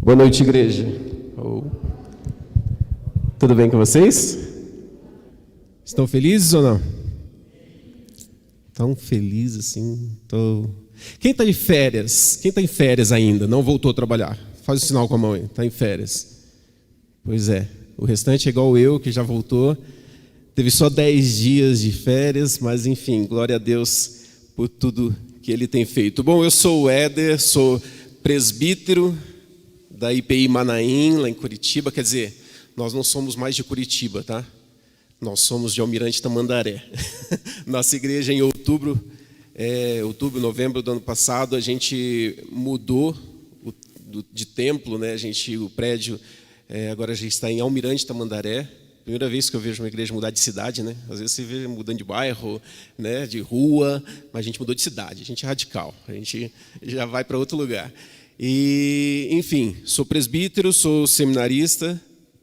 Boa noite, igreja. Tudo bem com vocês? Estão felizes ou não? Tão felizes assim. Quem está de férias? Quem está em férias ainda? Não voltou a trabalhar? Faz o sinal com a mão aí. Está em férias. Pois é. O restante é igual eu, que já voltou. Teve só 10 dias de férias, mas enfim, glória a Deus por tudo que Ele tem feito. Bom, eu sou o Éder, sou presbítero da IPI Manaim, lá em Curitiba. Quer dizer, nós não somos mais de Curitiba, tá? Nós somos de Almirante Tamandaré. Nossa igreja em novembro do ano passado, a gente mudou de templo, né? O prédio agora a gente está em Almirante Tamandaré. Primeira vez que eu vejo uma igreja mudar de cidade, né? Às vezes você vê mudando de bairro, né? De rua, mas a gente mudou de cidade. A gente é radical, a gente já vai para outro lugar. E, enfim, sou presbítero, sou seminarista,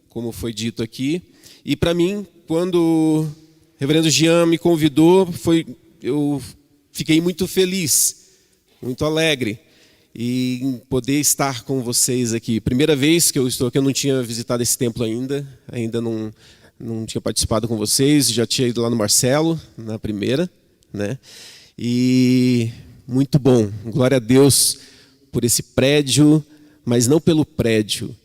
como foi dito aqui. E para mim, quando o reverendo Jean me convidou, eu fiquei muito feliz, muito alegre em poder estar com vocês aqui. Primeira vez que eu estou aqui, eu não tinha visitado esse templo ainda não tinha participado com vocês, já tinha ido lá no Marcelo, na primeira, né? E muito bom, glória a Deus por esse prédio, mas não pelo prédio,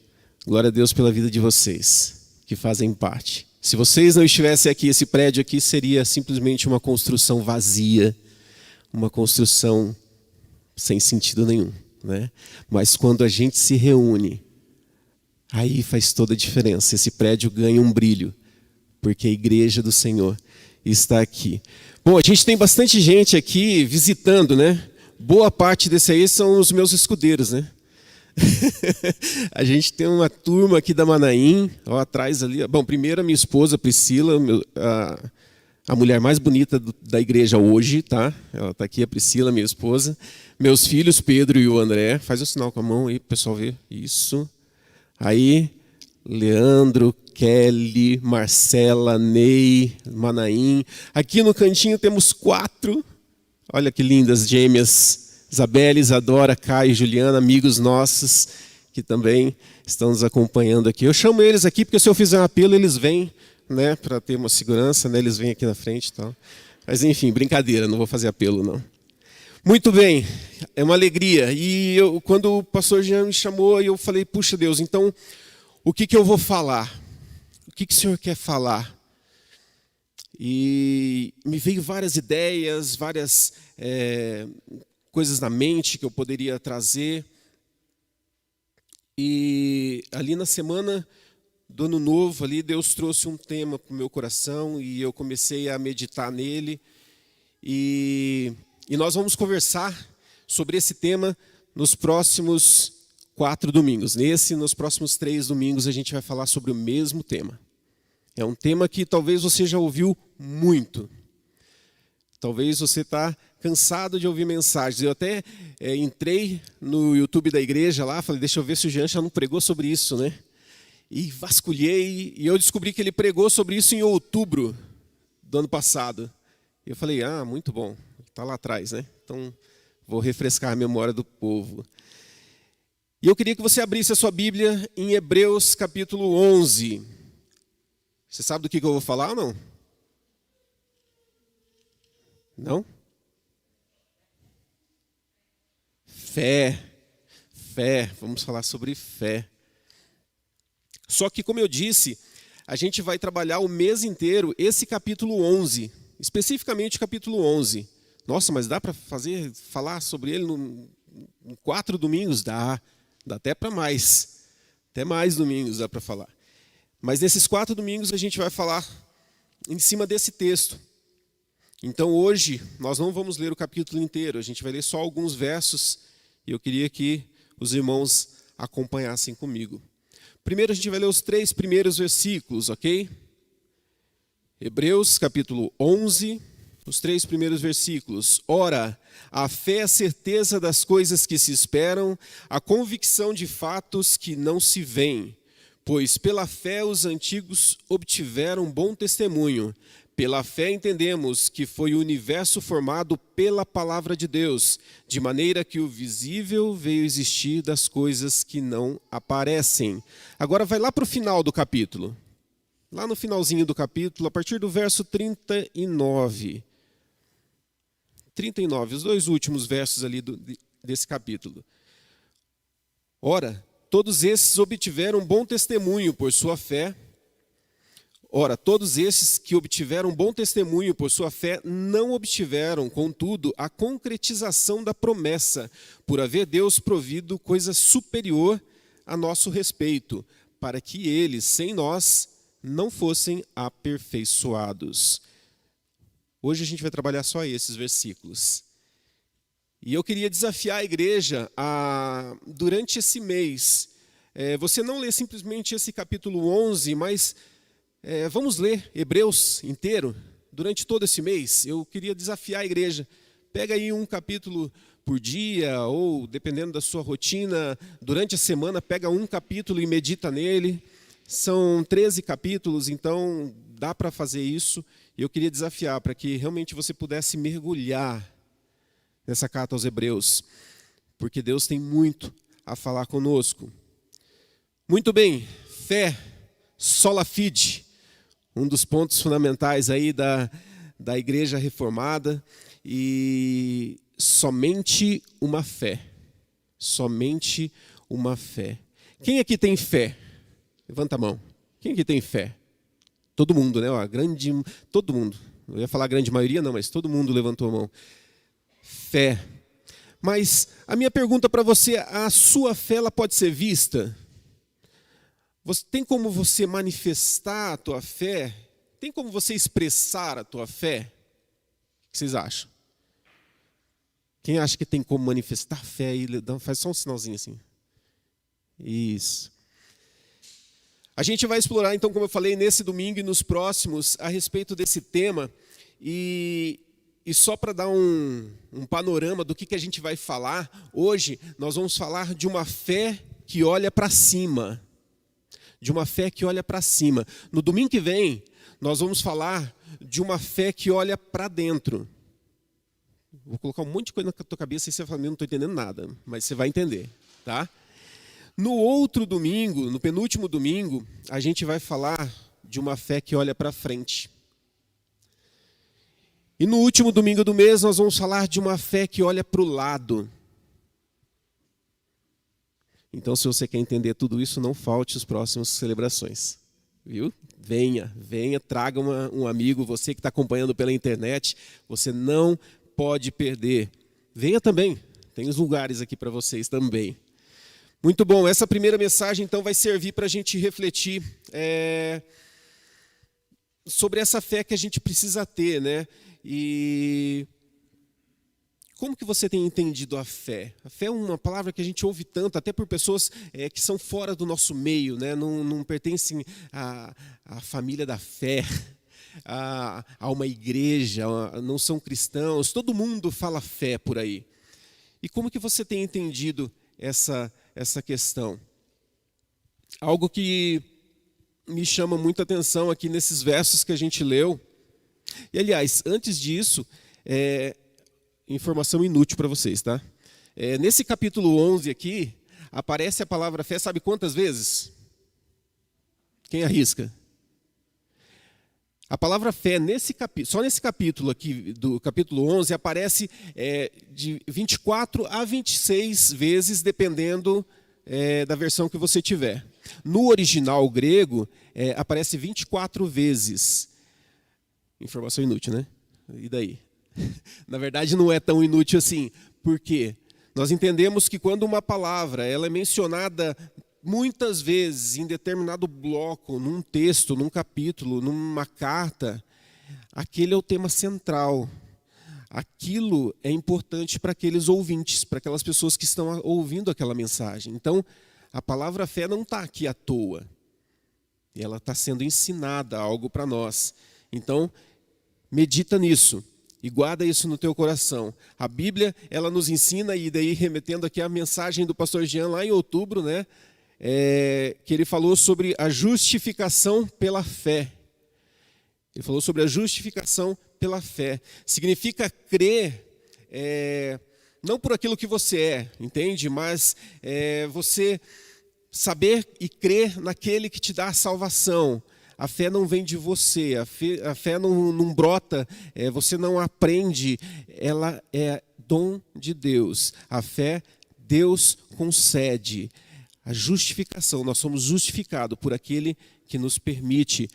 glória a Deus pela vida de vocês, que fazem parte. Se vocês não estivessem aqui, esse prédio aqui seria simplesmente uma construção vazia, uma construção sem sentido nenhum, né? Mas quando a gente se reúne, aí faz toda a diferença. Esse prédio ganha um brilho, porque a igreja do Senhor está aqui. Bom, a gente tem bastante gente aqui visitando, né? Boa parte desse aí são os meus escudeiros, né? A gente tem uma turma aqui da Manaim, ó, atrás ali. Bom, primeiro a minha esposa, Priscila, a mulher mais bonita da igreja hoje, tá? Ela está aqui, a Priscila, minha esposa. Meus filhos, Pedro e o André. Faz o sinal com a mão aí para o pessoal ver. Isso. Aí, Leandro, Kelly, Marcela, Ney, Manaim. Aqui no cantinho temos 4. Olha que lindas gêmeas. Isabela, Isadora, Caio e Juliana, amigos nossos que também estão nos acompanhando aqui. Eu chamo eles aqui porque se eu fizer um apelo, eles vêm, né, para ter uma segurança, né, eles vêm aqui na frente e tal. Mas enfim, brincadeira, não vou fazer apelo não. Muito bem, é uma alegria. E quando o pastor Jean me chamou, eu falei, puxa Deus, então o que eu vou falar? O que o Senhor quer falar? E me veio várias ideias, várias coisas na mente que eu poderia trazer. E ali na semana do Ano Novo, ali, Deus trouxe um tema para o meu coração e eu comecei a meditar nele. E nós vamos conversar sobre esse tema nos próximos 4 domingos. Nos próximos 3 domingos, a gente vai falar sobre o mesmo tema. É um tema que talvez você já ouviu muito. Talvez você está cansado de ouvir mensagens. Eu até entrei no YouTube da igreja lá, falei, deixa eu ver se o Jean já não pregou sobre isso, né? E vasculhei, e eu descobri que ele pregou sobre isso em outubro do ano passado. E eu falei, muito bom, está lá atrás, né? Então, vou refrescar a memória do povo. E eu queria que você abrisse a sua Bíblia em Hebreus capítulo 11. Você sabe do que eu vou falar ou não? Não? Fé, vamos falar sobre fé. Só que, como eu disse, a gente vai trabalhar o mês inteiro esse capítulo 11, especificamente o capítulo 11. Nossa, mas dá para falar sobre ele em 4 domingos? Dá até para mais. Até mais domingos dá para falar. Mas nesses 4 domingos a gente vai falar em cima desse texto. Então hoje nós não vamos ler o capítulo inteiro, a gente vai ler só alguns versos e eu queria que os irmãos acompanhassem comigo. Primeiro a gente vai ler os 3 primeiros versículos, ok? Hebreus capítulo 11, os 3 primeiros versículos. Ora, a fé é a certeza das coisas que se esperam, a convicção de fatos que não se veem. Pois pela fé os antigos obtiveram bom testemunho. Pela fé entendemos que foi o universo formado pela palavra de Deus, de maneira que o visível veio existir das coisas que não aparecem. Agora vai lá para o final do capítulo. Lá no finalzinho do capítulo, a partir do verso 39. 39, os dois últimos versos ali desse capítulo. Ora, todos esses obtiveram bom testemunho por sua fé. Ora, todos esses que obtiveram bom testemunho por sua fé não obtiveram, contudo, a concretização da promessa, por haver Deus provido coisa superior a nosso respeito, para que eles, sem nós, não fossem aperfeiçoados. Hoje a gente vai trabalhar só esses versículos. E eu queria desafiar a igreja a, durante esse mês, você não lê simplesmente esse capítulo 11, mas vamos ler Hebreus inteiro, durante todo esse mês. Eu queria desafiar a igreja. Pega aí um capítulo por dia, ou dependendo da sua rotina, durante a semana, pega um capítulo e medita nele. São 13 capítulos, então dá para fazer isso. E eu queria desafiar para que realmente você pudesse mergulhar nessa carta aos Hebreus, porque Deus tem muito a falar conosco. Muito bem, fé, sola fide, um dos pontos fundamentais aí da igreja reformada, e somente uma fé. Somente uma fé. Quem aqui tem fé? Levanta a mão. Quem aqui tem fé? Todo mundo, né? Todo mundo. Eu ia falar a grande maioria, não, mas todo mundo levantou a mão. Fé. Mas a minha pergunta para você, a sua fé ela pode ser vista? Tem como você manifestar a tua fé? Tem como você expressar a tua fé? O que vocês acham? Quem acha que tem como manifestar fé aí, faz só um sinalzinho assim. Isso. A gente vai explorar, então, como eu falei, nesse domingo e nos próximos, a respeito desse tema. E só para dar um panorama do que a gente vai falar, hoje nós vamos falar de uma fé que olha para cima. De uma fé que olha para cima. No domingo que vem, nós vamos falar de uma fé que olha para dentro. Vou colocar um monte de coisa na tua cabeça e você vai falar, não estou entendendo nada, mas você vai entender, tá? No outro domingo, no penúltimo domingo, a gente vai falar de uma fé que olha para frente. E no último domingo do mês, nós vamos falar de uma fé que olha para o lado. Então, se você quer entender tudo isso, não falte as próximas celebrações. Viu? Venha, traga um amigo, você que está acompanhando pela internet, você não pode perder. Venha também, tem os lugares aqui para vocês também. Muito bom, essa primeira mensagem então vai servir para a gente refletir sobre essa fé que a gente precisa ter, né? E como que você tem entendido a fé? A fé é uma palavra que a gente ouve tanto, até por pessoas que são fora do nosso meio, né? Não pertencem à família da fé, a uma igreja, não são cristãos, todo mundo fala fé por aí. E como que você tem entendido essa questão? Algo que me chama muita atenção aqui nesses versos que a gente leu. E, aliás, antes disso, informação inútil para vocês, tá? Nesse capítulo 11 aqui, aparece a palavra fé, sabe quantas vezes? Quem arrisca? A palavra fé, só nesse capítulo aqui, do capítulo 11, aparece de 24 a 26 vezes, dependendo da versão que você tiver. No original grego, aparece 24 vezes. Informação inútil, né? E daí? Na verdade, não é tão inútil assim. Por quê? Nós entendemos que quando uma palavra ela é mencionada muitas vezes em determinado bloco, num texto, num capítulo, numa carta, aquele é o tema central. Aquilo é importante para aqueles ouvintes, para aquelas pessoas que estão ouvindo aquela mensagem. Então, a palavra fé não está aqui à toa. Ela está sendo ensinada algo para nós. Então, medita nisso e guarda isso no teu coração. A Bíblia, ela nos ensina, e daí remetendo aqui a mensagem do pastor Jean lá em outubro, né? Que ele falou sobre a justificação pela fé. Ele falou sobre a justificação pela fé. Significa crer, não por aquilo que você é, entende? Mas você saber e crer naquele que te dá a salvação. A fé não vem de você, a fé não brota, você não aprende, ela é dom de Deus. A fé, Deus concede. A justificação, nós somos justificados por aquele que nos permite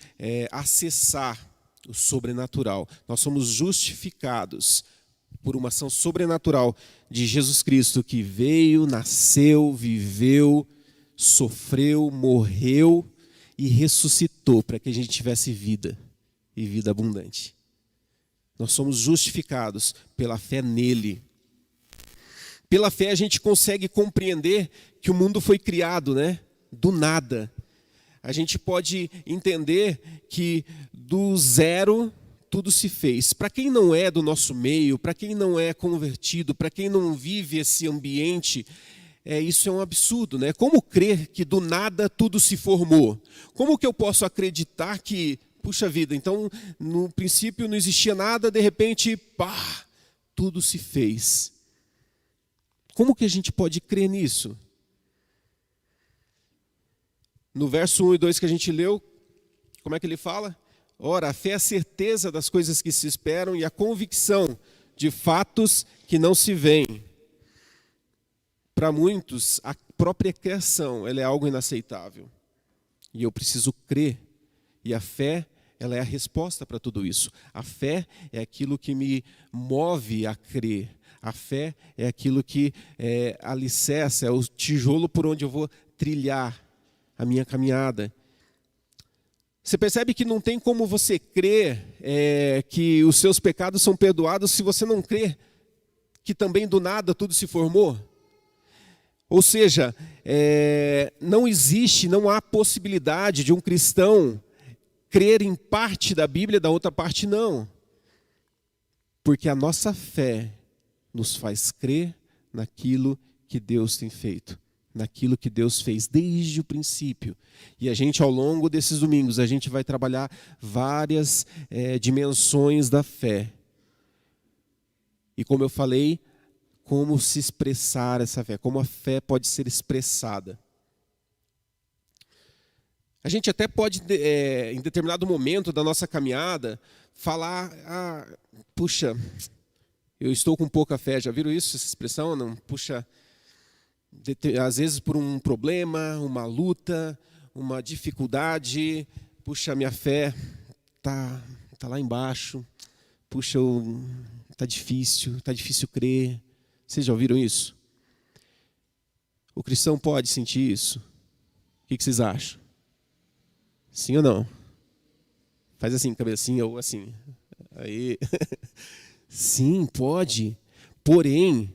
acessar o sobrenatural. Nós somos justificados por uma ação sobrenatural de Jesus Cristo, que veio, nasceu, viveu, sofreu, morreu e ressuscitou para que a gente tivesse vida e vida abundante. Nós somos justificados pela fé nele. Pela fé a gente consegue compreender que o mundo foi criado, né? Do nada. A gente pode entender que do zero tudo se fez. Para quem não é do nosso meio, para quem não é convertido, para quem não vive esse ambiente, isso é um absurdo, né? Como crer que do nada tudo se formou? Como que eu posso acreditar que, puxa vida, então no princípio não existia nada, de repente, pá, tudo se fez. Como que a gente pode crer nisso? No verso 1 e 2 que a gente leu, como é que ele fala? Ora, a fé é a certeza das coisas que se esperam e a convicção de fatos que não se veem. Para muitos, a própria criação ela é algo inaceitável. E eu preciso crer. E a fé, ela é a resposta para tudo isso. A fé é aquilo que me move a crer. A fé é aquilo que alicerça, é o tijolo por onde eu vou trilhar a minha caminhada. Você percebe que não tem como você crer que os seus pecados são perdoados se você não crê que também do nada tudo se formou? Ou seja, não há possibilidade de um cristão crer em parte da Bíblia e da outra parte não. Porque a nossa fé nos faz crer naquilo que Deus tem feito, naquilo que Deus fez desde o princípio. E a gente, ao longo desses domingos, a gente vai trabalhar várias dimensões da fé. E como eu falei, como se expressar essa fé, como a fé pode ser expressada. A gente até pode, em determinado momento da nossa caminhada, falar, puxa, eu estou com pouca fé. Já viram isso, essa expressão? Não, puxa, às vezes por um problema, uma luta, uma dificuldade, puxa, minha fé tá lá embaixo, puxa, tá difícil crer. Vocês já ouviram isso? O cristão pode sentir isso? O que vocês acham? Sim ou não? Faz assim, cabecinha ou assim. Aí. Sim, pode. Porém,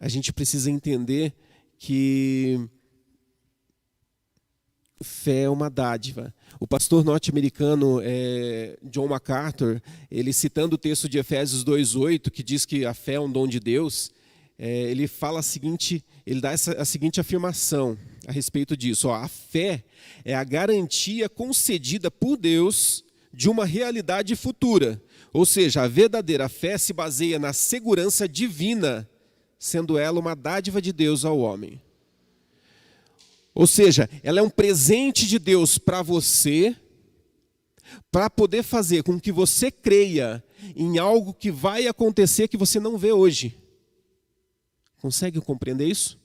a gente precisa entender que fé é uma dádiva. O pastor norte-americano John MacArthur, ele citando o texto de Efésios 2:8, que diz que a fé é um dom de Deus, ele fala ele dá a seguinte afirmação a respeito disso. A fé é a garantia concedida por Deus de uma realidade futura. Ou seja, a verdadeira fé se baseia na segurança divina, sendo ela uma dádiva de Deus ao homem. Ou seja, ela é um presente de Deus para você, para poder fazer com que você creia em algo que vai acontecer que você não vê hoje. Consegue compreender isso?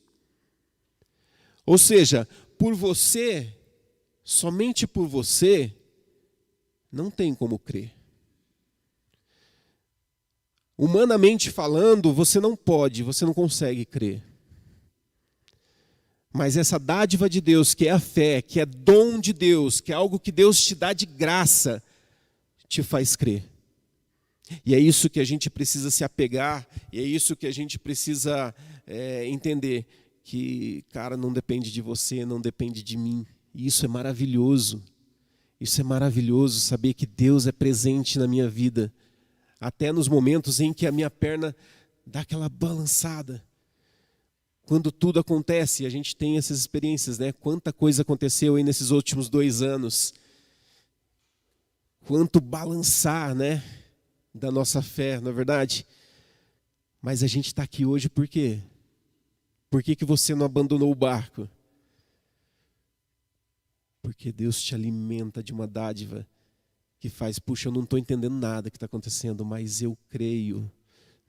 Ou seja, por você, somente por você, não tem como crer. Humanamente falando, você não consegue crer. Mas essa dádiva de Deus, que é a fé, que é dom de Deus, que é algo que Deus te dá de graça, te faz crer. E é isso que a gente precisa se apegar, e é isso que a gente precisa entender, que, cara, não depende de você, não depende de mim. E isso é maravilhoso. Isso é maravilhoso, saber que Deus é presente na minha vida. Até nos momentos em que a minha perna dá aquela balançada. Quando tudo acontece, a gente tem essas experiências, né? Quanta coisa aconteceu aí nesses últimos 2 anos. quanto balançar, né, da nossa fé, não é verdade? Mas a gente está aqui hoje por quê? Por que você não abandonou o barco? Porque Deus te alimenta de uma dádiva que faz, puxa, eu não estou entendendo nada que está acontecendo, mas eu creio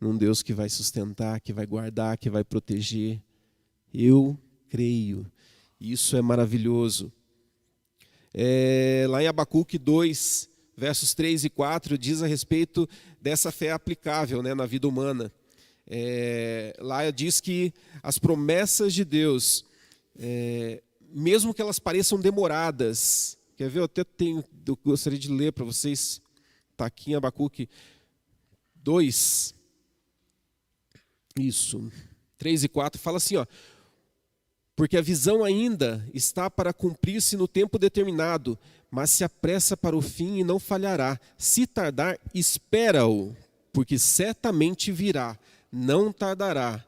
num Deus que vai sustentar, que vai guardar, que vai proteger. Eu creio. Isso é maravilhoso. Lá em Abacuque 2, versos 3 e 4, diz a respeito dessa fé aplicável, né, na vida humana. Lá diz que as promessas de Deus, mesmo que elas pareçam demoradas, quer ver? Eu gostaria de ler para vocês, está aqui em Abacuque 2, isso, 3 e 4, fala assim, ó, porque a visão ainda está para cumprir-se no tempo determinado, mas se apressa para o fim e não falhará. Se tardar, espera-o, porque certamente virá, não tardará.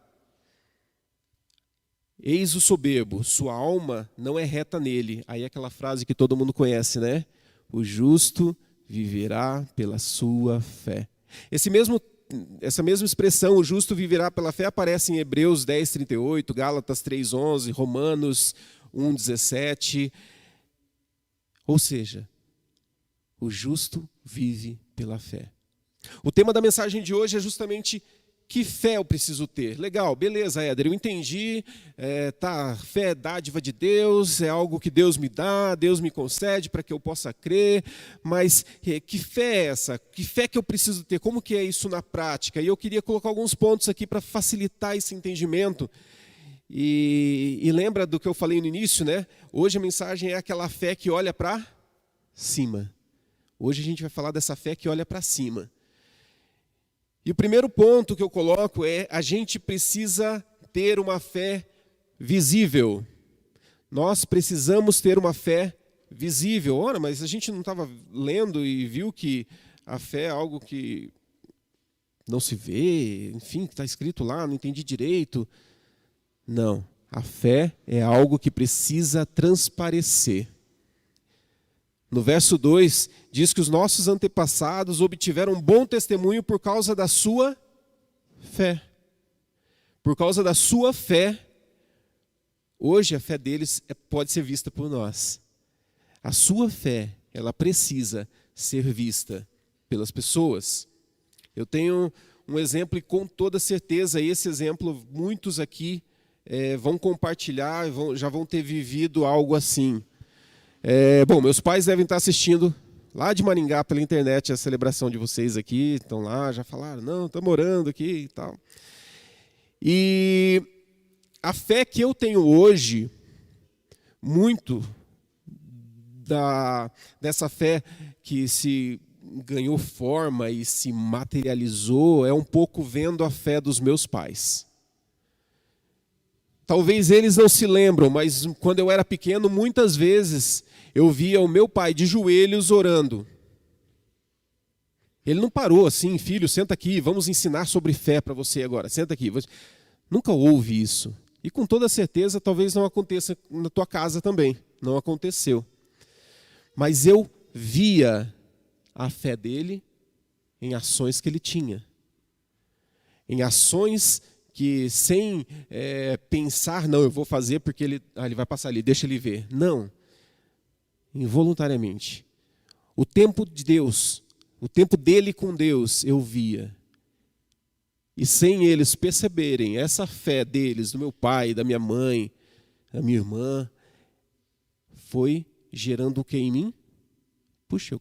Eis o soberbo, sua alma não é reta nele. Aí aquela frase que todo mundo conhece, né? O justo viverá pela sua fé. Essa mesma expressão, o justo viverá pela fé, aparece em Hebreus 10, 38, Gálatas 3, 11, Romanos 1, 17. Ou seja, o justo vive pela fé. O tema da mensagem de hoje é justamente: que fé eu preciso ter? Legal, beleza, Éder, eu entendi, fé é dádiva de Deus, é algo que Deus me dá, Deus me concede para que eu possa crer, mas que fé é essa? Que fé que eu preciso ter? Como que é isso na prática? E eu queria colocar alguns pontos aqui para facilitar esse entendimento. E lembra do que eu falei no início, né? Hoje a mensagem é aquela fé que olha para cima. Hoje a gente vai falar dessa fé que olha para cima. E o primeiro ponto que eu coloco é: a gente precisa ter uma fé visível. Nós precisamos ter uma fé visível. Ora, mas a gente não estava lendo e viu que a fé é algo que não se vê, enfim, que está escrito lá, não entendi direito. Não, a fé é algo que precisa transparecer. No verso 2, diz que os nossos antepassados obtiveram um bom testemunho por causa da sua fé. Por causa da sua fé, hoje a fé deles pode ser vista por nós. A sua fé, ela precisa ser vista pelas pessoas. Eu tenho um exemplo e com toda certeza esse exemplo, muitos aqui vão compartilhar, já vão ter vivido algo assim. Bom, meus pais devem estar assistindo lá de Maringá pela internet a celebração de vocês aqui, estão lá, já falaram, não, estamos orando aqui e tal. E a fé que eu tenho hoje, muito dessa fé que se ganhou forma e se materializou, é um pouco vendo a fé dos meus pais. Talvez eles não se lembram, mas quando eu era pequeno, muitas vezes eu via o meu pai de joelhos orando. Ele não parou assim, filho, senta aqui, vamos ensinar sobre fé para você agora, senta aqui. Nunca houve isso. E com toda certeza, talvez não aconteça na tua casa também. Não aconteceu. Mas eu via a fé dele em ações que ele tinha. Em ações que sem pensar, não, eu vou fazer porque ele vai passar ali, deixa ele ver. Não, involuntariamente. O tempo de Deus, o tempo dele com Deus, eu via. E sem eles perceberem essa fé deles, do meu pai, da minha mãe, da minha irmã, foi gerando o que em mim? Puxa,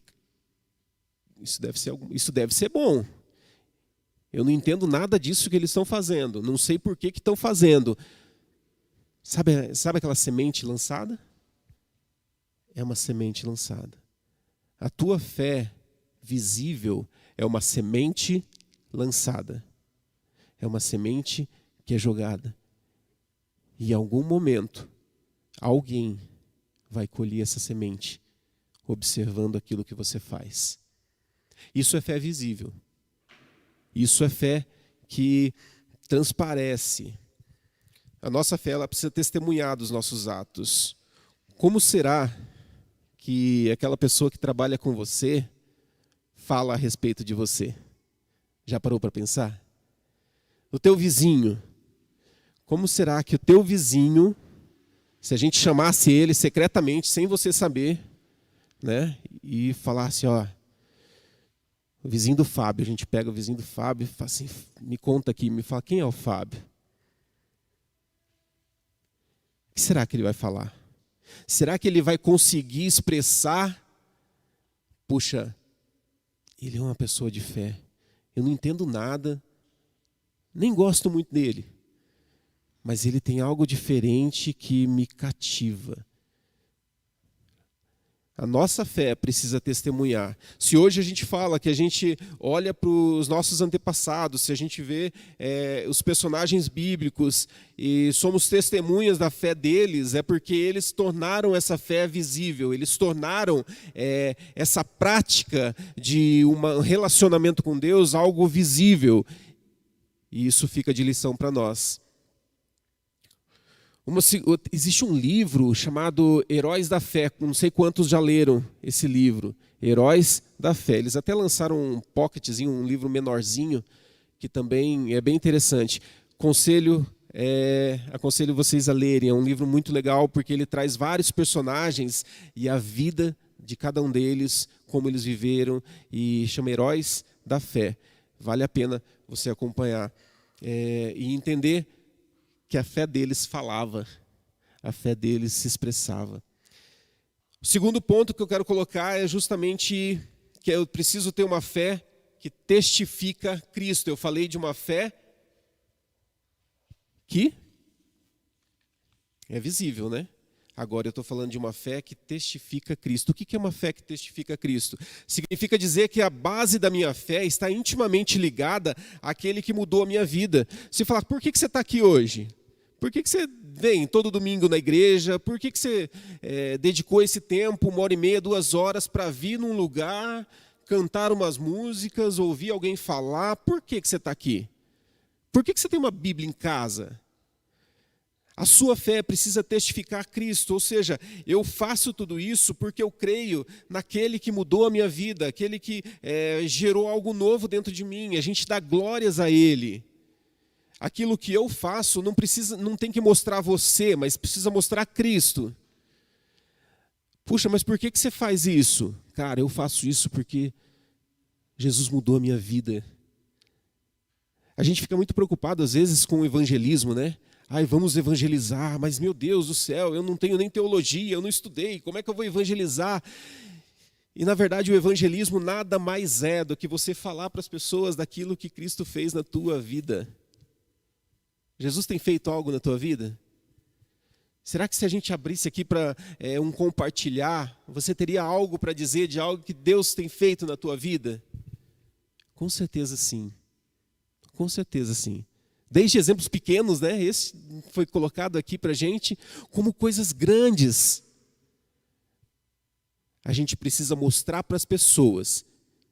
isso deve ser bom. Eu não entendo nada disso que eles estão fazendo. Não sei por que estão fazendo. Sabe aquela semente lançada? É uma semente lançada. A tua fé visível é uma semente lançada. É uma semente que é jogada. E em algum momento, alguém vai colher essa semente, observando aquilo que você faz. Isso é fé visível. Isso é fé que transparece. A nossa fé, ela precisa testemunhar dos nossos atos. Como será que aquela pessoa que trabalha com você, fala a respeito de você? Já parou para pensar? O teu vizinho. Como será que o teu vizinho, se a gente chamasse ele secretamente, sem você saber, né, e falasse, ó, o vizinho do Fábio, a gente pega o vizinho do Fábio e fala assim, me conta aqui, me fala, quem é o Fábio? O que será que ele vai falar? Será que ele vai conseguir expressar, puxa, ele é uma pessoa de fé, eu não entendo nada, nem gosto muito dele, mas ele tem algo diferente que me cativa. A nossa fé precisa testemunhar. Se hoje a gente fala que a gente olha para os nossos antepassados, se a gente vê os personagens bíblicos e somos testemunhas da fé deles, é porque eles tornaram essa fé visível, eles tornaram essa prática de um relacionamento com Deus algo visível. E isso fica de lição para nós. Existe um livro chamado Heróis da Fé, não sei quantos já leram esse livro, Heróis da Fé. Eles até lançaram um pocketzinho, um livro menorzinho, que também é bem interessante. Aconselho vocês a lerem, é um livro muito legal, porque ele traz vários personagens e a vida de cada um deles, como eles viveram, e chama Heróis da Fé. Vale a pena você acompanhar e entender que a fé deles falava, a fé deles se expressava. O segundo ponto que eu quero colocar é justamente que eu preciso ter uma fé que testifica Cristo. Eu falei de uma fé que é visível, né? Agora eu estou falando de uma fé que testifica Cristo. O que é uma fé que testifica Cristo? Significa dizer que a base da minha fé está intimamente ligada àquele que mudou a minha vida. Você fala, por que você está aqui hoje? Por que você vem todo domingo na igreja? Por que você dedicou esse tempo, 1h30, 2 horas, para vir num lugar, cantar umas músicas, ouvir alguém falar? Por que você está aqui? Por que você tem uma Bíblia em casa? A sua fé precisa testificar Cristo, ou seja, eu faço tudo isso porque eu creio naquele que mudou a minha vida, aquele que gerou algo novo dentro de mim, a gente dá glórias a Ele. Aquilo que eu faço não tem que mostrar você, mas precisa mostrar Cristo. Puxa, mas por que você faz isso? Cara, eu faço isso porque Jesus mudou a minha vida. A gente fica muito preocupado às vezes com o evangelismo, né? Ai, vamos evangelizar, mas meu Deus do céu, eu não tenho nem teologia, eu não estudei, como é que eu vou evangelizar? E na verdade o evangelismo nada mais é do que você falar para as pessoas daquilo que Cristo fez na tua vida. Jesus tem feito algo na tua vida? Será que se a gente abrisse aqui para um compartilhar, você teria algo para dizer de algo que Deus tem feito na tua vida? Com certeza sim. Com certeza sim. Desde exemplos pequenos, né? Esse foi colocado aqui para a gente como coisas grandes. A gente precisa mostrar para as pessoas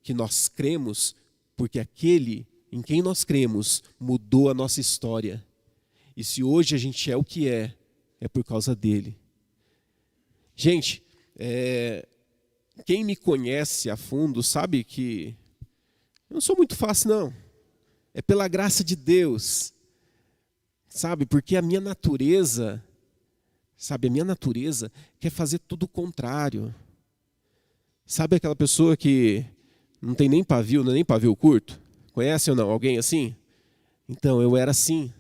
que nós cremos, porque aquele em quem nós cremos mudou a nossa história. E se hoje a gente é o que é por causa dele. Gente, quem me conhece a fundo sabe que eu não sou muito fácil, não. É pela graça de Deus, sabe? Porque a minha natureza quer fazer tudo o contrário. Sabe aquela pessoa que não tem nem pavio, nem pavio curto? Conhece ou não? Alguém assim? Então, eu era assim.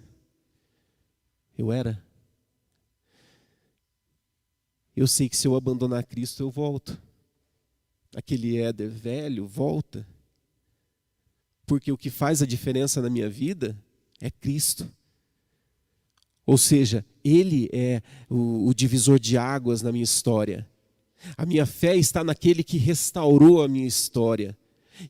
Eu era. Eu sei que se eu abandonar Cristo, eu volto. Aquele Éder velho volta. Porque o que faz a diferença na minha vida é Cristo. Ou seja, Ele é o divisor de águas na minha história. A minha fé está naquele que restaurou a minha história.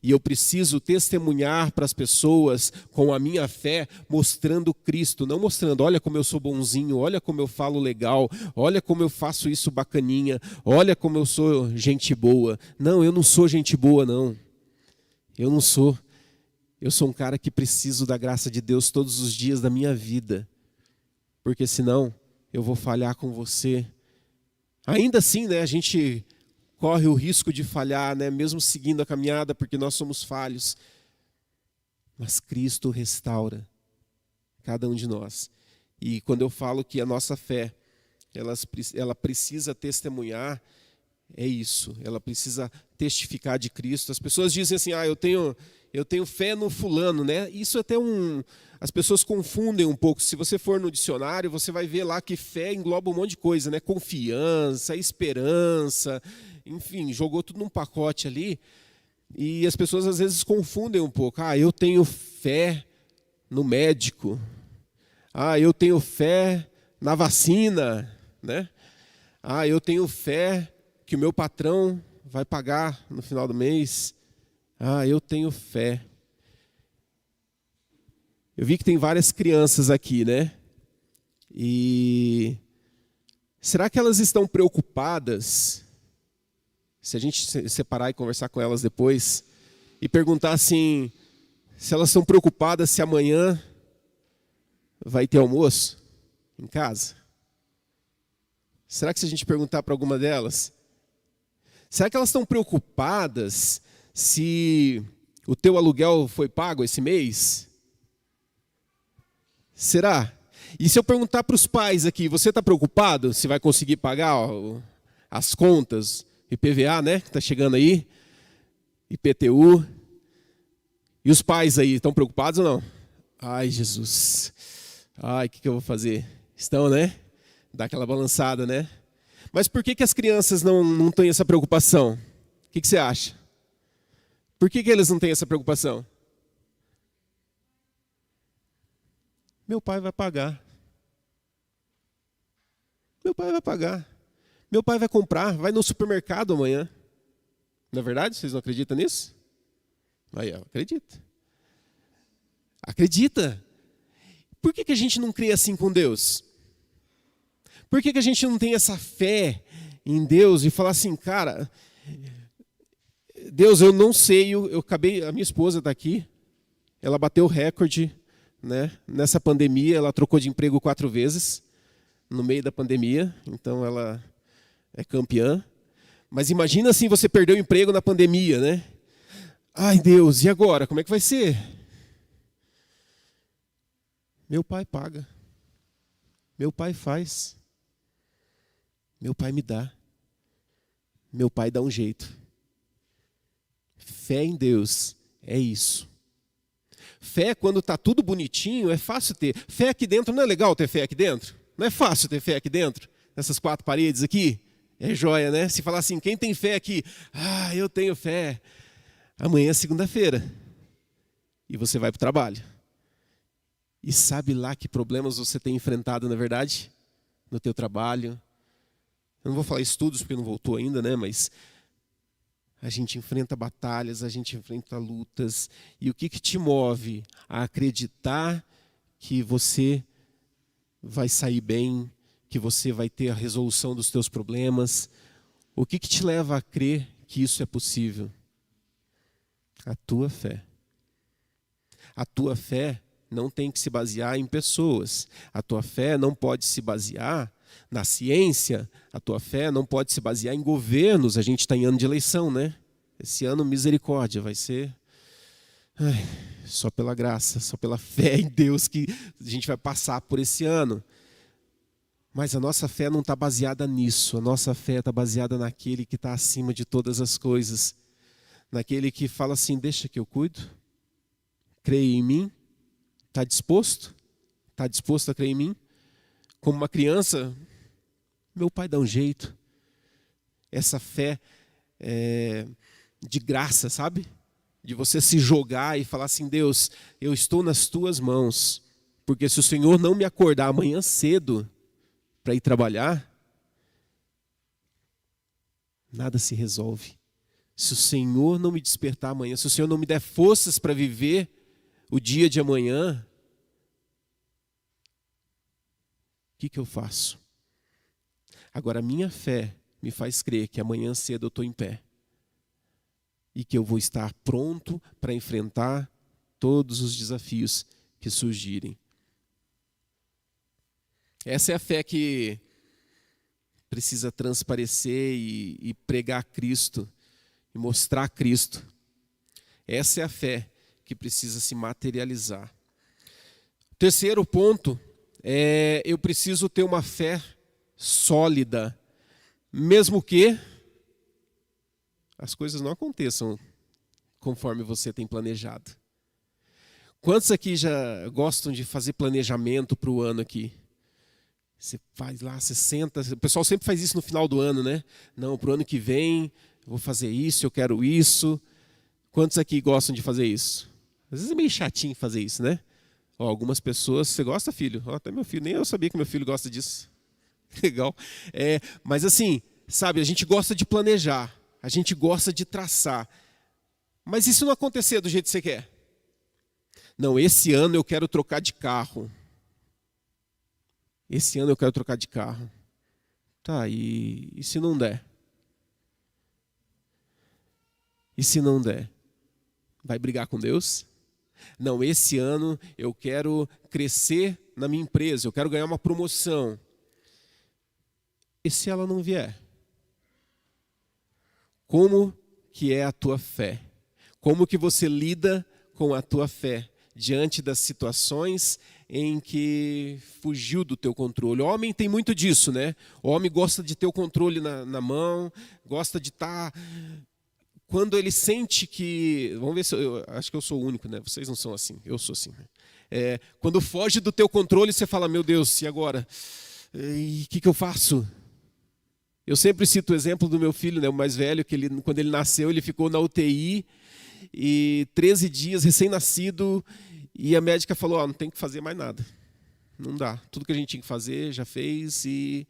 E eu preciso testemunhar para as pessoas com a minha fé, mostrando Cristo. Não mostrando, olha como eu sou bonzinho, olha como eu falo legal, olha como eu faço isso bacaninha, olha como eu sou gente boa. Não, eu não sou gente boa, não. Eu não sou. Eu sou um cara que preciso da graça de Deus todos os dias da minha vida. Porque senão eu vou falhar com você. Ainda assim, né, a gente corre o risco de falhar, né? Mesmo seguindo a caminhada, porque nós somos falhos. Mas Cristo restaura cada um de nós. E quando eu falo que a nossa fé, ela precisa testemunhar, é isso. Ela precisa testificar de Cristo. As pessoas dizem assim, eu tenho fé no fulano, né? Isso até as pessoas confundem um pouco. Se você for no dicionário, você vai ver lá que fé engloba um monte de coisa, né? Confiança, esperança, enfim, jogou tudo num pacote ali. E as pessoas às vezes confundem um pouco. Eu tenho fé no médico. Eu tenho fé na vacina, né? Eu tenho fé que o meu patrão vai pagar no final do mês. Eu tenho fé. Eu vi que tem várias crianças aqui, né? E será que elas estão preocupadas? Se a gente separar e conversar com elas depois e perguntar assim, se elas estão preocupadas se amanhã vai ter almoço em casa? Será que se a gente perguntar para alguma delas, será que elas estão preocupadas se o teu aluguel foi pago esse mês? Será? E se eu perguntar para os pais aqui, você está preocupado se vai conseguir pagar as contas, IPVA, né, que está chegando aí, IPTU, e os pais aí, estão preocupados ou não? Ai, Jesus, o que eu vou fazer? Estão, né? Dá aquela balançada, né? Mas por que as crianças não têm essa preocupação? O que você acha? Por que eles não têm essa preocupação? Meu pai vai pagar. Meu pai vai pagar. Meu pai vai comprar, vai no supermercado amanhã. Não é verdade? Vocês não acreditam nisso? Aí, acredita. Acredita. Por que a gente não crê assim com Deus? Por que a gente não tem essa fé em Deus e falar assim, cara, Deus, eu não sei, a minha esposa está aqui, ela bateu o recorde, né? Nessa pandemia, ela trocou de emprego 4 vezes, no meio da pandemia, então ela é campeã. Mas imagina assim, você perdeu o emprego na pandemia, né? Ai, Deus, e agora? Como é que vai ser? Meu pai paga. Meu pai faz. Meu pai me dá. Meu pai dá um jeito. Fé em Deus é isso. Fé, quando está tudo bonitinho, é fácil ter. Fé aqui dentro, não é legal ter fé aqui dentro? Não é fácil ter fé aqui dentro? Nessas 4 paredes aqui? É joia, né? Se falar assim, quem tem fé aqui? Eu tenho fé. Amanhã é segunda-feira. E você vai para o trabalho. E sabe lá que problemas você tem enfrentado, na verdade? No teu trabalho. Eu não vou falar estudos, porque não voltou ainda, né? Mas a gente enfrenta batalhas, a gente enfrenta lutas. E o que te move a acreditar que você vai sair bem, que você vai ter a resolução dos teus problemas? O que te leva a crer que isso é possível? A tua fé. A tua fé não tem que se basear em pessoas. A tua fé não pode se basear na ciência. A tua fé não pode se basear em governos. A gente está em ano de eleição, né? Esse ano, misericórdia, vai ser só pela graça, só pela fé em Deus que a gente vai passar por esse ano. Mas a nossa fé não está baseada nisso. A nossa fé está baseada naquele que está acima de todas as coisas. Naquele que fala assim, deixa que eu cuido. Creia em mim. Está disposto? Está disposto a crer em mim? Como uma criança, meu pai dá um jeito. Essa fé de graça, sabe? De você se jogar e falar assim, Deus, eu estou nas tuas mãos. Porque se o Senhor não me acordar amanhã cedo para ir trabalhar, nada se resolve. Se o Senhor não me despertar amanhã, se o Senhor não me der forças para viver o dia de amanhã, o que eu faço? Agora, a minha fé me faz crer que amanhã cedo eu estou em pé. E que eu vou estar pronto para enfrentar todos os desafios que surgirem. Essa é a fé que precisa transparecer e pregar Cristo, e mostrar Cristo. Essa é a fé que precisa se materializar. Terceiro ponto é: eu preciso ter uma fé sólida, mesmo que as coisas não aconteçam conforme você tem planejado. Quantos aqui já gostam de fazer planejamento para o ano aqui? Você faz lá, você senta, o pessoal sempre faz isso no final do ano, né? Não, para o ano que vem, eu vou fazer isso, eu quero isso. Quantos aqui gostam de fazer isso? Às vezes é meio chatinho fazer isso, né? Ó, algumas pessoas, você gosta, filho? Ó, até meu filho, nem eu sabia que meu filho gosta disso. Legal. Mas assim, sabe, a gente gosta de planejar, a gente gosta de traçar. Mas e se não acontecer do jeito que você quer? Não, esse ano eu quero trocar de carro. Esse ano eu quero trocar de carro. Tá, e se não der? E se não der? Vai brigar com Deus? Não, esse ano eu quero crescer na minha empresa, eu quero ganhar uma promoção. E se ela não vier? Como que é a tua fé? Como que você lida com a tua fé diante das situações em que fugiu do teu controle? O homem tem muito disso, né? O homem gosta de ter o controle na mão, gosta de estar... Quando ele sente que... Vamos ver se eu acho que eu sou o único, né? Vocês não são assim, eu sou assim. Quando foge do teu controle, você fala: meu Deus, e agora? E o que eu faço? Eu sempre cito o exemplo do meu filho, né, o mais velho, que quando ele nasceu, ele ficou na UTI, e 13 dias, recém-nascido, e a médica falou: não tem que fazer mais nada. Não dá. Tudo que a gente tinha que fazer, já fez. E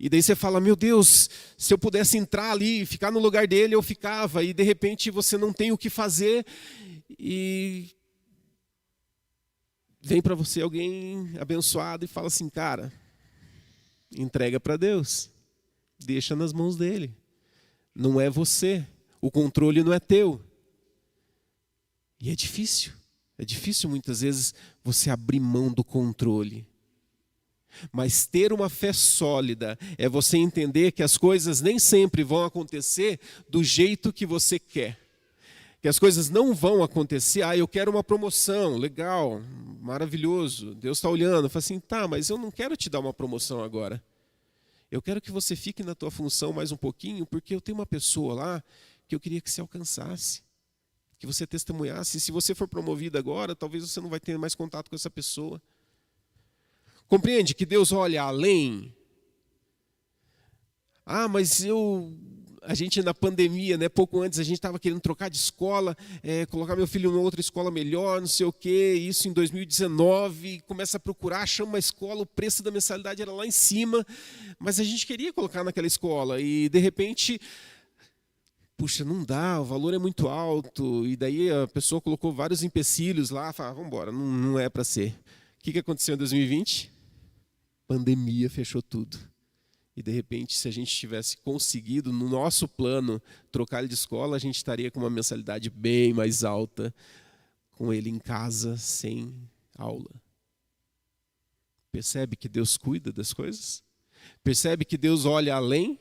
daí você fala: meu Deus, se eu pudesse entrar ali, ficar no lugar dele, eu ficava. E de repente você não tem o que fazer. E vem para você alguém abençoado e fala assim: cara, entrega para Deus. Deixa nas mãos dele. Não é você. O controle não é teu. E é difícil. É difícil muitas vezes você abrir mão do controle. Mas ter uma fé sólida é você entender que as coisas nem sempre vão acontecer do jeito que você quer. Que as coisas não vão acontecer: eu quero uma promoção, legal, maravilhoso. Deus está olhando, fala assim: tá, mas eu não quero te dar uma promoção agora. Eu quero que você fique na tua função mais um pouquinho, porque eu tenho uma pessoa lá que eu queria que você alcançasse, que você testemunhasse. Se você for promovido agora, talvez você não vai ter mais contato com essa pessoa. Compreende que Deus olha além? Mas a gente na pandemia, né, pouco antes, a gente estava querendo trocar de escola, colocar meu filho em outra escola melhor, não sei o quê. Isso em 2019, começa a procurar, chama uma escola, o preço da mensalidade era lá em cima, mas a gente queria colocar naquela escola. E de repente, puxa, não dá, o valor é muito alto. E daí a pessoa colocou vários empecilhos lá, falava: vamos embora, não é para ser. O que aconteceu em 2020? Pandemia, fechou tudo. E de repente, se a gente tivesse conseguido, no nosso plano, trocar ele de escola, a gente estaria com uma mensalidade bem mais alta, com ele em casa, sem aula. Percebe que Deus cuida das coisas? Percebe que Deus olha além?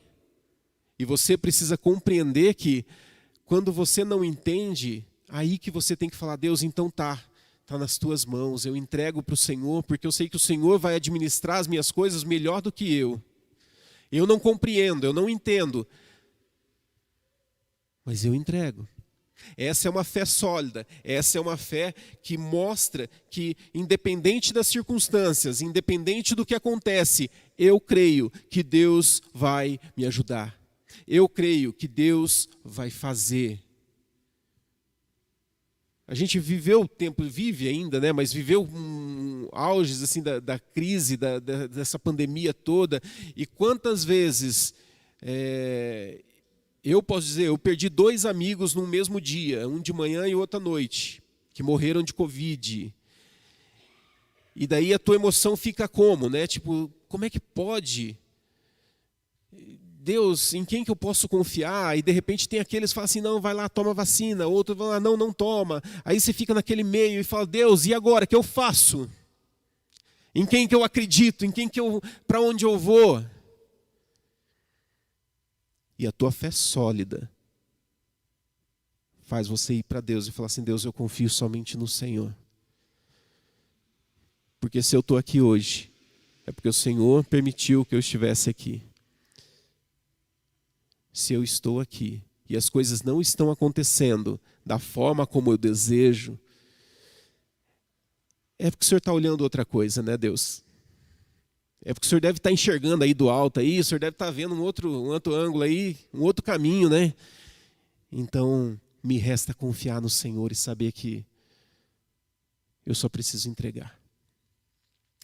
E você precisa compreender que, quando você não entende, aí que você tem que falar: Deus, então está nas tuas mãos, eu entrego para o Senhor, porque eu sei que o Senhor vai administrar as minhas coisas melhor do que eu. Eu não compreendo, eu não entendo, mas eu entrego. Essa é uma fé sólida, essa é uma fé que mostra que, independente das circunstâncias, independente do que acontece, eu creio que Deus vai me ajudar. Eu creio que Deus vai fazer. A gente viveu o tempo, vive ainda, né? Mas viveu auges assim, da crise, dessa pandemia toda. E quantas vezes, eu posso dizer, eu perdi 2 amigos no mesmo dia, um de manhã e outro à noite, que morreram de Covid. E daí a tua emoção fica como, né? Tipo, como é que pode? Deus, em quem que eu posso confiar? E de repente tem aqueles que falam assim: não, vai lá, toma vacina. Outro vai lá: não toma. Aí você fica naquele meio e fala: Deus, e agora? O que eu faço? Em quem que eu acredito? Para onde eu vou? E a tua fé sólida faz você ir para Deus e falar assim: Deus, eu confio somente no Senhor. Porque se eu estou aqui hoje, é porque o Senhor permitiu que eu estivesse aqui. Se eu estou aqui e as coisas não estão acontecendo da forma como eu desejo, é porque o Senhor está olhando outra coisa, né, Deus? É porque o Senhor deve estar enxergando aí do alto aí, o Senhor deve estar vendo um outro ângulo aí, um outro caminho, né? Então, me resta confiar no Senhor e saber que eu só preciso entregar.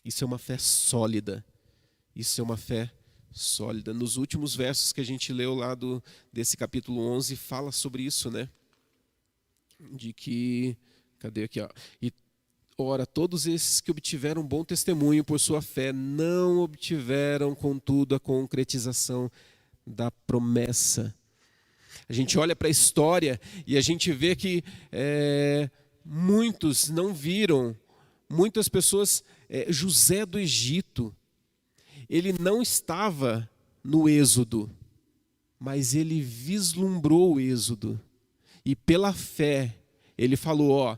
Isso é uma fé sólida. Isso é uma fé sólida. Nos últimos versos que a gente leu lá desse capítulo 11, fala sobre isso, né? De que, cadê aqui, ó? E ora, todos esses que obtiveram bom testemunho por sua fé não obtiveram, contudo, a concretização da promessa. A gente olha para a história e a gente vê que muitos não viram, muitas pessoas, José do Egito, ele não estava no Êxodo, mas ele vislumbrou o Êxodo. E pela fé, ele falou, ó,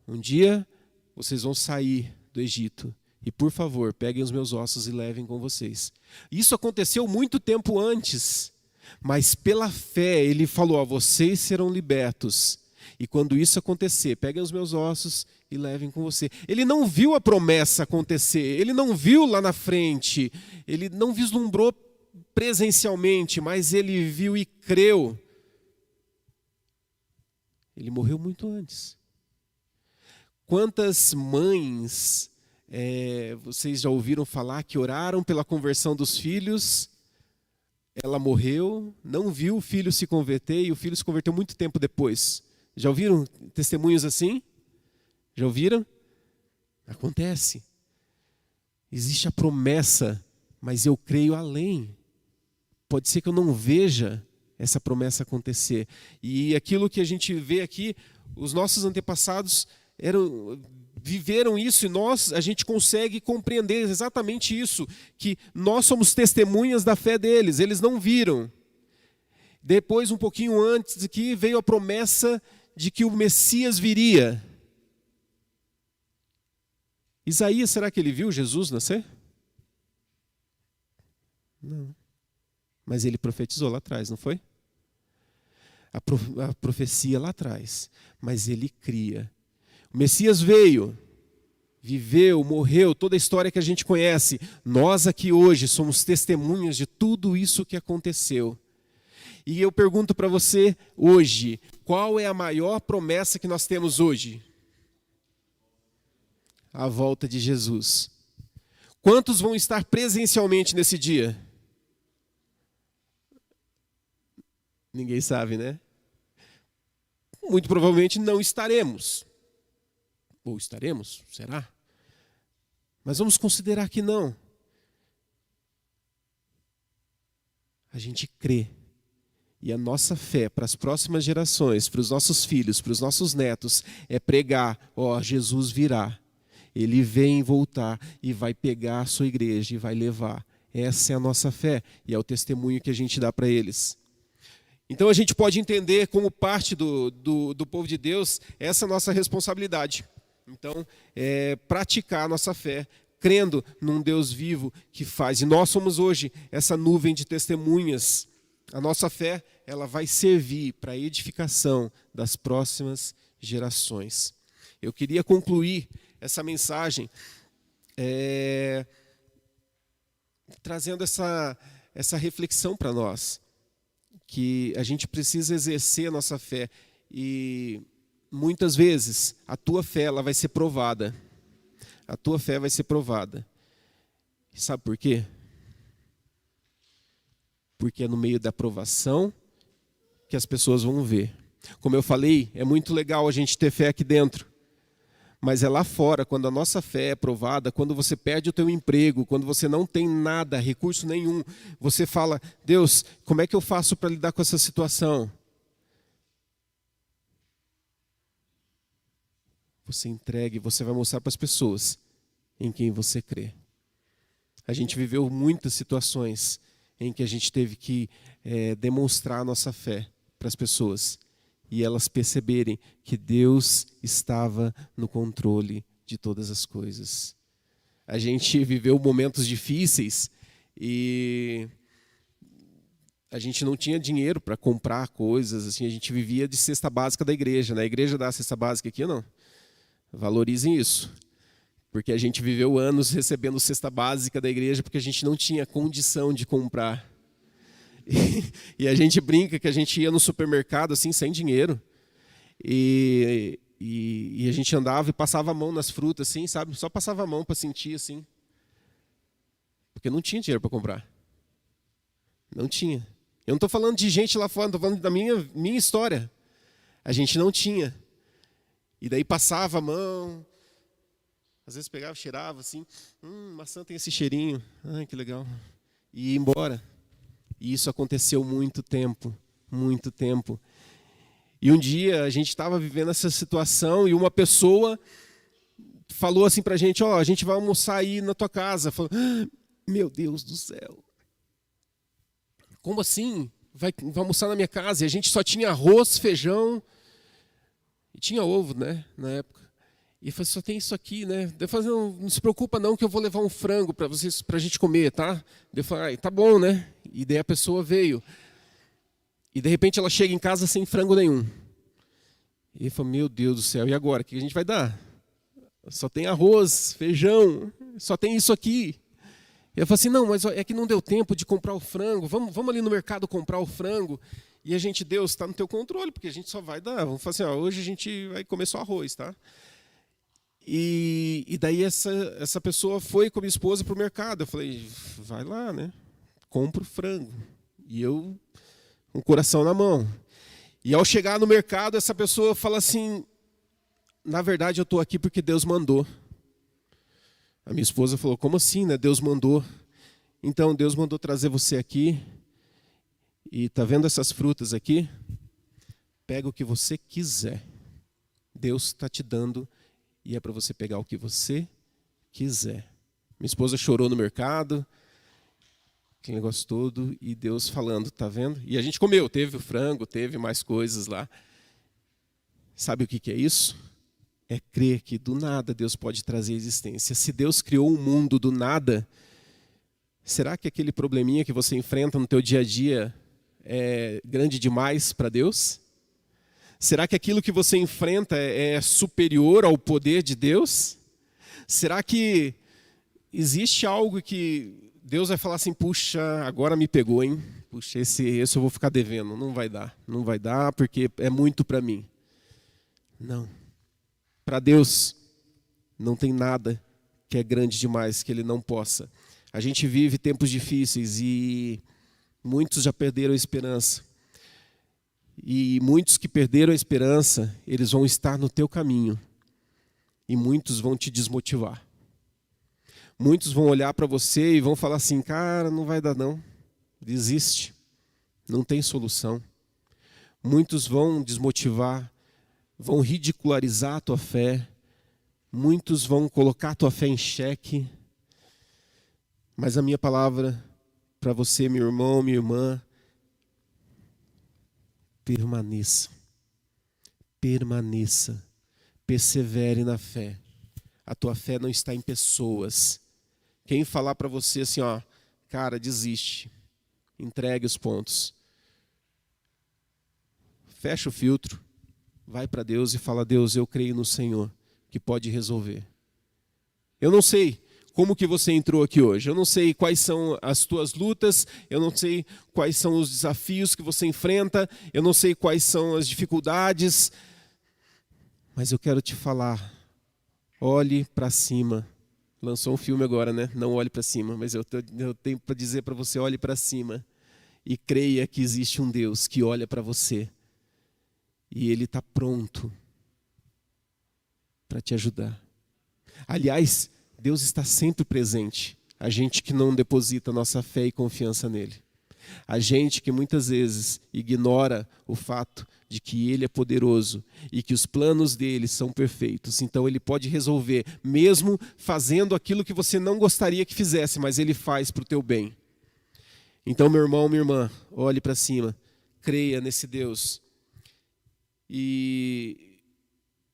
um dia vocês vão sair do Egito. E por favor, peguem os meus ossos e levem com vocês. Isso aconteceu muito tempo antes. Mas pela fé, ele falou, ó, vocês serão libertos. E quando isso acontecer, peguem os meus ossos e levem com você. Ele não viu a promessa acontecer. Ele não viu lá na frente. Ele não vislumbrou presencialmente, mas ele viu e creu. Ele morreu muito antes. Quantas mães vocês já ouviram falar que oraram pela conversão dos filhos? Ela morreu, não viu o filho se converter e o filho se converteu muito tempo depois. Já ouviram testemunhos assim? Já ouviram? Acontece. Existe a promessa, mas eu creio além. Pode ser que eu não veja essa promessa acontecer. E aquilo que a gente vê aqui, os nossos antepassados viveram isso e a gente consegue compreender exatamente isso, que nós somos testemunhas da fé deles, eles não viram. Depois, um pouquinho antes aqui, veio a promessa de que o Messias viria. Isaías, será que ele viu Jesus nascer? Não. Mas ele profetizou lá atrás, não foi? A profecia lá atrás, mas ele cria. O Messias veio, viveu, morreu, toda a história que a gente conhece. Nós aqui hoje somos testemunhas de tudo isso que aconteceu. E eu pergunto para você hoje, qual é a maior promessa que nós temos hoje? A volta de Jesus. Quantos vão estar presencialmente nesse dia? Ninguém sabe, né? Muito provavelmente não estaremos. Ou estaremos? Será? Mas vamos considerar que não. A gente crê. E a nossa fé para as próximas gerações, para os nossos filhos, para os nossos netos, é pregar, ó, Jesus virá. Ele vem voltar e vai pegar a sua igreja e vai levar. Essa é a nossa fé e é o testemunho que a gente dá para eles. Então a gente pode entender como parte do povo de Deus essa nossa responsabilidade. Então, praticar a nossa fé, crendo num Deus vivo que faz. E nós somos hoje essa nuvem de testemunhas. A nossa fé, ela vai servir para a edificação das próximas gerações. Eu queria concluir essa mensagem trazendo essa reflexão para nós, que a gente precisa exercer a nossa fé e muitas vezes a tua fé ela vai ser provada. A tua fé vai ser provada. E sabe por quê? Porque é no meio da provação que as pessoas vão ver. Como eu falei, é muito legal a gente ter fé aqui dentro. Mas é lá fora, quando a nossa fé é provada, quando você perde o teu emprego, quando você não tem nada, recurso nenhum, você fala, Deus, como é que eu faço para lidar com essa situação? Você entrega e você vai mostrar para as pessoas em quem você crê. A gente viveu muitas situações em que a gente teve que demonstrar a nossa fé para as pessoas e elas perceberem que Deus estava no controle de todas as coisas. A gente viveu momentos difíceis e a gente não tinha dinheiro para comprar coisas, assim, a gente vivia de cesta básica da igreja, né? A igreja dá a cesta básica aqui, não? Valorizem isso, porque a gente viveu anos recebendo cesta básica da igreja porque a gente não tinha condição de comprar. E a gente brinca que a gente ia no supermercado assim sem dinheiro e a gente andava e passava a mão nas frutas assim, sabe? Só passava a mão para sentir assim, porque não tinha dinheiro para comprar. Não tinha. Eu não estou falando de gente lá fora, estou falando da minha história. A gente não tinha. E daí passava a mão, às vezes pegava, cheirava assim, maçã tem esse cheirinho, ai que legal, e ia embora. E isso aconteceu muito tempo, muito tempo. E um dia a gente estava vivendo essa situação e uma pessoa falou assim para a gente, a gente vai almoçar aí na tua casa. Falou, meu Deus do céu, como assim? Vai almoçar na minha casa? E a gente só tinha arroz, feijão e tinha ovo, né, na época. E falei, só tem isso aqui, né? Eu falei, não se preocupa não que eu vou levar um frango para vocês, para a gente comer, tá? Eu falei, tá bom, né? E daí a pessoa veio. E de repente ela chega em casa sem frango nenhum. E eu falei, meu Deus do céu, e agora? O que a gente vai dar? Só tem arroz, feijão, só tem isso aqui. E eu falei assim, não, mas é que não deu tempo de comprar o frango, vamos ali no mercado comprar o frango. E a gente, Deus, está no teu controle, porque a gente só vai dar. Vamos falar assim, hoje a gente vai comer só arroz, tá? E daí essa pessoa foi com a minha esposa para o mercado. Eu falei, vai lá, né? Compra o frango. E eu, com o coração na mão. E ao chegar no mercado, essa pessoa fala assim, na verdade eu estou aqui porque Deus mandou. A minha esposa falou, como assim, né? Deus mandou. Então, Deus mandou trazer você aqui. E tá vendo essas frutas aqui? Pega o que você quiser. Deus está te dando e é para você pegar o que você quiser. Minha esposa chorou no mercado, aquele negócio todo, e Deus falando, tá vendo? E a gente comeu, teve o frango, teve mais coisas lá. Sabe o que é isso? É crer que do nada Deus pode trazer existência. Se Deus criou um mundo do nada, será que aquele probleminha que você enfrenta no teu dia a dia é grande demais para Deus? Será que aquilo que você enfrenta é superior ao poder de Deus? Será que existe algo que Deus vai falar assim, puxa, agora me pegou, hein? Puxa, esse eu vou ficar devendo. Não vai dar porque é muito para mim. Não. Para Deus não tem nada que é grande demais que Ele não possa. A gente vive tempos difíceis e muitos já perderam a esperança. E muitos que perderam a esperança, eles vão estar no teu caminho. E muitos vão te desmotivar. Muitos vão olhar para você e vão falar assim, cara, não vai dar não. Desiste. Não tem solução. Muitos vão desmotivar, vão ridicularizar a tua fé. Muitos vão colocar a tua fé em xeque. Mas a minha palavra para você, meu irmão, minha irmã, permaneça, permaneça, persevere na fé. A tua fé não está em pessoas. Quem falar para você assim, cara, desiste, entregue os pontos. Fecha o filtro, vai para Deus e fala, Deus, eu creio no Senhor, que pode resolver. Eu não sei como que você entrou aqui hoje. Eu não sei quais são as tuas lutas, eu não sei quais são os desafios que você enfrenta, eu não sei quais são as dificuldades, mas eu quero te falar, olhe para cima. Lançou um filme agora, né? Não olhe para cima, mas eu tenho para dizer para você, olhe para cima e creia que existe um Deus que olha para você e Ele está pronto para te ajudar. Aliás, Deus está sempre presente. A gente que não deposita nossa fé e confiança nele. A gente que muitas vezes ignora o fato de que Ele é poderoso e que os planos dele são perfeitos. Então Ele pode resolver, mesmo fazendo aquilo que você não gostaria que fizesse, mas Ele faz para o teu bem. Então, meu irmão, minha irmã, olhe para cima, creia nesse Deus. E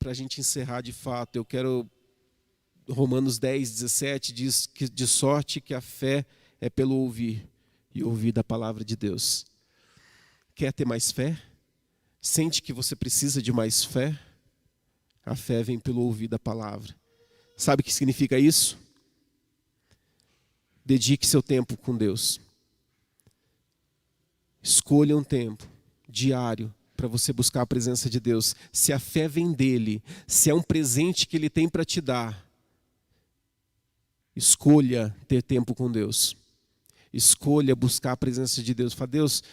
para a gente encerrar de fato, eu quero... Romanos 10, 17 diz que de sorte que a fé é pelo ouvir, e ouvir da palavra de Deus. Quer ter mais fé? Sente que você precisa de mais fé? A fé vem pelo ouvir da palavra. Sabe o que significa isso? Dedique seu tempo com Deus. Escolha um tempo diário para você buscar a presença de Deus. Se a fé vem dele, se é um presente que ele tem para te dar, escolha ter tempo com Deus. Escolha buscar a presença de Deus. Fala, Deus,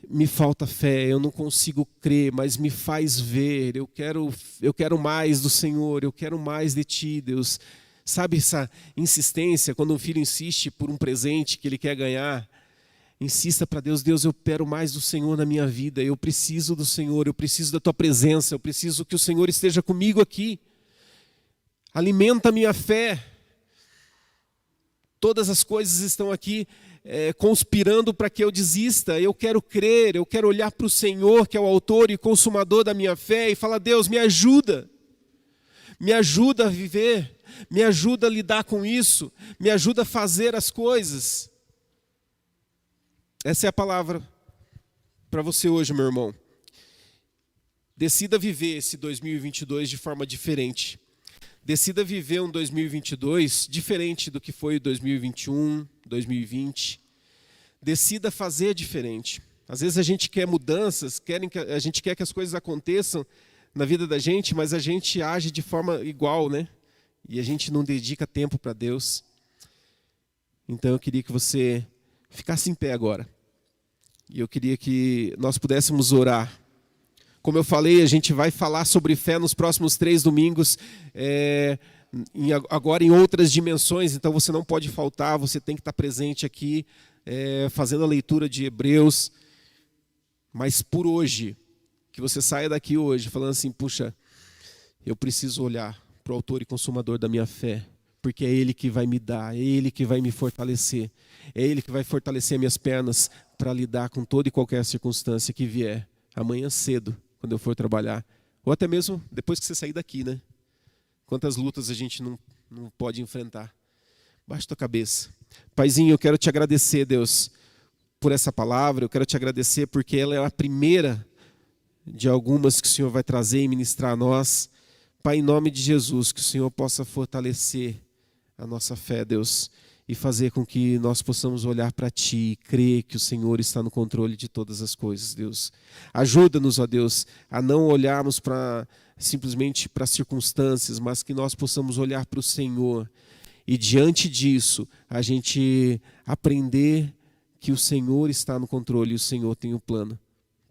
me falta fé, eu não consigo crer, mas me faz ver. Eu quero mais do Senhor, eu quero mais de ti, Deus. Sabe essa insistência, quando um filho insiste por um presente que ele quer ganhar? Insista para Deus, Deus, eu quero mais do Senhor na minha vida, eu preciso do Senhor, eu preciso da tua presença, eu preciso que o Senhor esteja comigo aqui. Alimenta a minha fé. Todas as coisas estão aqui conspirando para que eu desista. Eu quero crer, eu quero olhar para o Senhor, que é o autor e consumador da minha fé, e falar, Deus, me ajuda a viver, me ajuda a lidar com isso, me ajuda a fazer as coisas. Essa é a palavra para você hoje, meu irmão. Decida viver esse 2022 de forma diferente. Decida viver um 2022 diferente do que foi o 2021, 2020. Decida fazer diferente. Às vezes a gente quer mudanças, a gente quer que as coisas aconteçam na vida da gente, mas a gente age de forma igual, né? E a gente não dedica tempo para Deus. Então eu queria que você ficasse em pé agora. E eu queria que nós pudéssemos orar. Como eu falei, a gente vai falar sobre fé nos próximos 3 domingos, agora em outras dimensões, então você não pode faltar, você tem que estar presente aqui, fazendo a leitura de Hebreus. Mas por hoje, que você saia daqui hoje falando assim, puxa, eu preciso olhar para o autor e consumador da minha fé, porque é Ele que vai me dar, é Ele que vai me fortalecer, é Ele que vai fortalecer minhas pernas para lidar com toda e qualquer circunstância que vier, amanhã cedo, quando eu for trabalhar, ou até mesmo depois que você sair daqui, né? Quantas lutas a gente não pode enfrentar. Baixa tua cabeça. Paizinho, eu quero te agradecer, Deus, por essa palavra, eu quero te agradecer porque ela é a primeira de algumas que o Senhor vai trazer e ministrar a nós. Pai, em nome de Jesus, que o Senhor possa fortalecer a nossa fé, Deus, e fazer com que nós possamos olhar para Ti e crer que o Senhor está no controle de todas as coisas, Deus. Ajuda-nos, ó Deus, a não olharmos simplesmente para as circunstâncias, mas que nós possamos olhar para o Senhor e diante disso a gente aprender que o Senhor está no controle e o Senhor tem um plano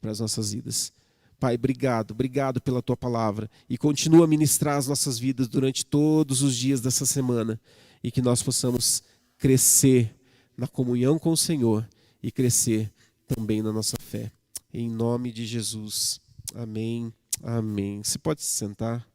para as nossas vidas. Pai, obrigado pela Tua palavra e continua a ministrar as nossas vidas durante todos os dias dessa semana e que nós possamos crescer na comunhão com o Senhor e crescer também na nossa fé. Em nome de Jesus. Amém. Amém. Você pode se sentar.